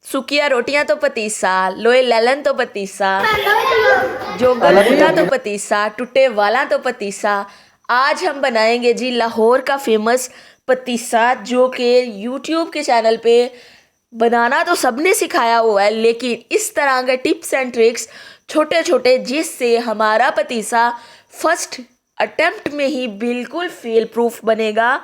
सुकिया रोटियां तो पतीसा, लोए ललन तो पतीसा, जो गलगुता तो पतीसा, टूटे वाला तो पतीसा। आज हम बनाएंगे जी लाहौर का फेमस पतीसा, जो कि यूट्यूब के चैनल पे बनाना तो सबने सिखाया हुआ है, लेकिन इस तरह के टिप्स एंड ट्रिक्स छोटे छोटे जिससे हमारा पतीसा फर्स्ट अटेम्प्ट में ही बिल्कुल फेल प्रूफ बनेगा।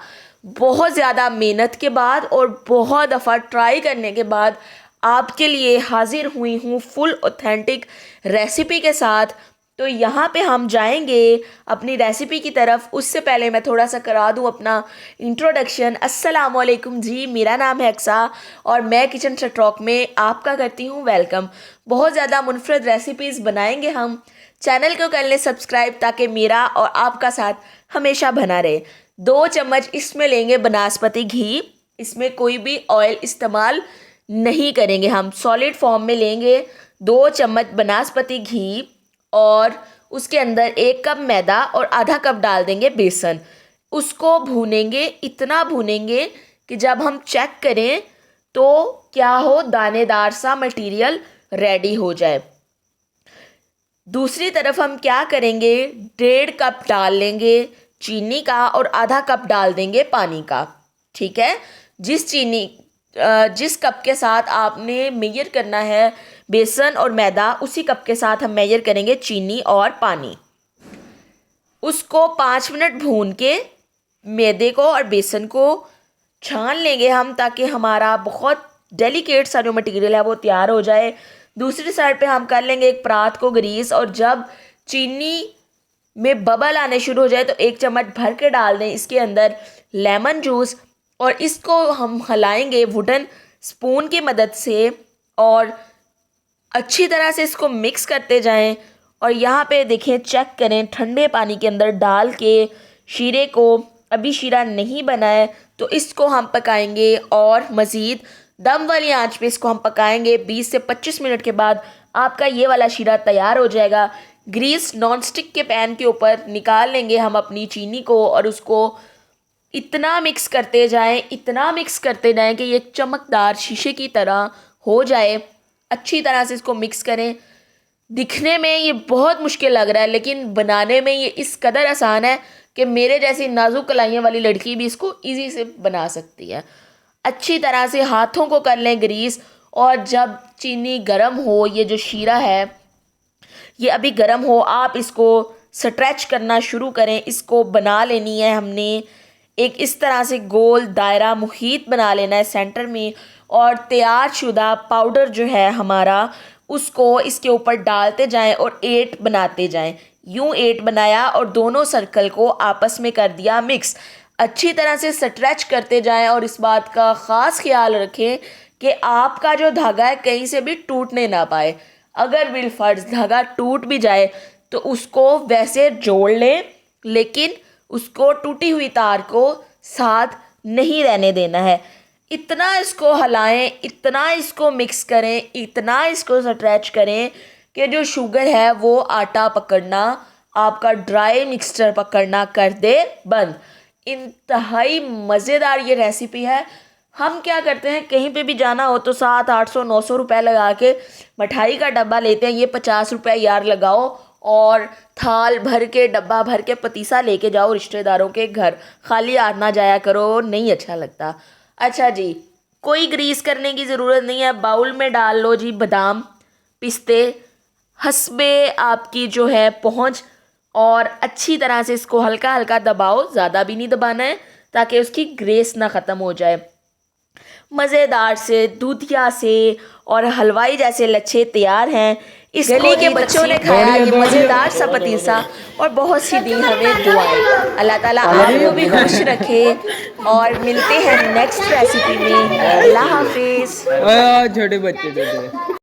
बहुत ज़्यादा मेहनत के बाद और बहुत दफ़ा ट्राई करने के बाद आपके लिए हाजिर हुई हूँ फुल ऑथेंटिक रेसिपी के साथ। तो यहाँ पे हम जाएंगे अपनी रेसिपी की तरफ। उससे पहले मैं थोड़ा सा करा दूँ अपना इंट्रोडक्शन। अस्सलाम वालेकुम जी, मेरा नाम है अक्सा और मैं किचन स्टॉक में आपका करती हूँ वेलकम। बहुत ज़्यादा मुनफरद रेसिपीज़ बनाएंगे हम। चैनल को कर लें सब्सक्राइब ताकि मेरा और आपका साथ हमेशा बना रहे। 2 चम्मच इसमें लेंगे बनास्पति घी। इसमें कोई भी ऑयल इस्तेमाल नहीं करेंगे, हम सॉलिड फॉर्म में लेंगे। 2 चम्मच बनास्पति घी और उसके अंदर 1 कप मैदा और आधा कप डाल देंगे बेसन। उसको भूनेंगे, इतना भूनेंगे कि जब हम चेक करें तो क्या हो, दानेदार सा मटेरियल रेडी हो जाए। दूसरी तरफ हम क्या करेंगे, 1.5 कप डाल लेंगे चीनी का और आधा कप डाल देंगे पानी का। ठीक है, जिस कप के साथ आपने मेजर करना है बेसन और मैदा, उसी कप के साथ हम मेजर करेंगे चीनी और पानी। उसको 5 मिनट भून के मैदे को और बेसन को छान लेंगे हम, ताकि हमारा बहुत डेलिकेट सा जो मटेरियल है वो तैयार हो जाए। दूसरी साइड पे हम कर लेंगे एक परात को ग्रीस, और जब चीनी में बबल आने शुरू हो जाए तो 1 चम्मच भर के डाल दें इसके अंदर लेमन जूस, और इसको हम हिलाएंगे वुडन स्पून की मदद से और अच्छी तरह से इसको मिक्स करते जाएं। और यहाँ पे देखें, चेक करें, ठंडे पानी के अंदर डाल के शीरे को, अभी शीरा नहीं बना है तो इसको हम पकाएंगे और मज़ीद दम वाली आंच पे इसको हम पकाएंगे। 20 से 25 मिनट के बाद आपका ये वाला शीरा तैयार हो जाएगा। ग्रीस नॉन स्टिक के पैन के ऊपर निकाल लेंगे हम अपनी चीनी को और उसको इतना मिक्स करते जाएं, इतना मिक्स करते जाएं कि ये चमकदार शीशे की तरह हो जाए। अच्छी तरह से इसको मिक्स करें। दिखने में ये बहुत मुश्किल लग रहा है, लेकिन बनाने में ये इस कदर आसान है कि मेरे जैसी नाजुक कलाइयों वाली लड़की भी इसको इजी से बना सकती है। अच्छी तरह से हाथों को कर लें ग्रीस, और जब चीनी गर्म हो, ये जो शीरा है ये अभी गर्म हो, आप इसको स्ट्रेच करना शुरू करें। इसको बना लेनी है हमने एक इस तरह से गोल दायरा मुहीत बना लेना है सेंटर में, और तैयार शुदा पाउडर जो है हमारा उसको इसके ऊपर डालते जाएं और 8 बनाते जाएं। यूं 8 बनाया और दोनों सर्कल को आपस में कर दिया मिक्स। अच्छी तरह से स्ट्रेच करते जाएं और इस बात का ख़ास ख्याल रखें कि आपका जो धागा है कहीं से भी टूटने ना पाए। अगर बिलफर्ज धागा टूट भी जाए तो उसको वैसे जोड़ लें, लेकिन उसको टूटी हुई तार को साथ नहीं रहने देना है। इतना इसको हिलाएं, इतना इसको मिक्स करें, इतना इसको स्ट्रेच करें कि जो शुगर है वो आटा पकड़ना, आपका ड्राई मिक्सचर पकड़ना कर दे बंद। इंतहाई मज़ेदार ये रेसिपी है। हम क्या करते हैं, कहीं पे भी जाना हो तो 700-800-900 रुपये लगा के मिठाई का डब्बा लेते हैं। ये 50 रुपये यार लगाओ और थाल भर के, डब्बा भर के पतीसा लेके जाओ रिश्तेदारों के घर। खाली हाथ ना जाया करो, नहीं अच्छा लगता। अच्छा जी, कोई ग्रीस करने की ज़रूरत नहीं है। बाउल में डाल लो जी बादाम, पिस्ते, हस्बे आपकी जो है पहुँच, और अच्छी तरह से इसको हल्का हल्का दबाओ, ज़्यादा भी नहीं दबाना है ताकि उसकी ग्रेस ना ख़त्म हो जाए। मज़ेदार से दूधिया से और हलवाई जैसे लच्छे तैयार हैं। इस गली के बच्चों ने खाया ये मज़ेदार सा पतीसा और बहुत सी दी हमें दुआएं। अल्लाह ताला आपको भी खुश रखे, और मिलते हैं नेक्स्ट रेसिपी में। अल्लाह हाफिज़। छोटे बच्चे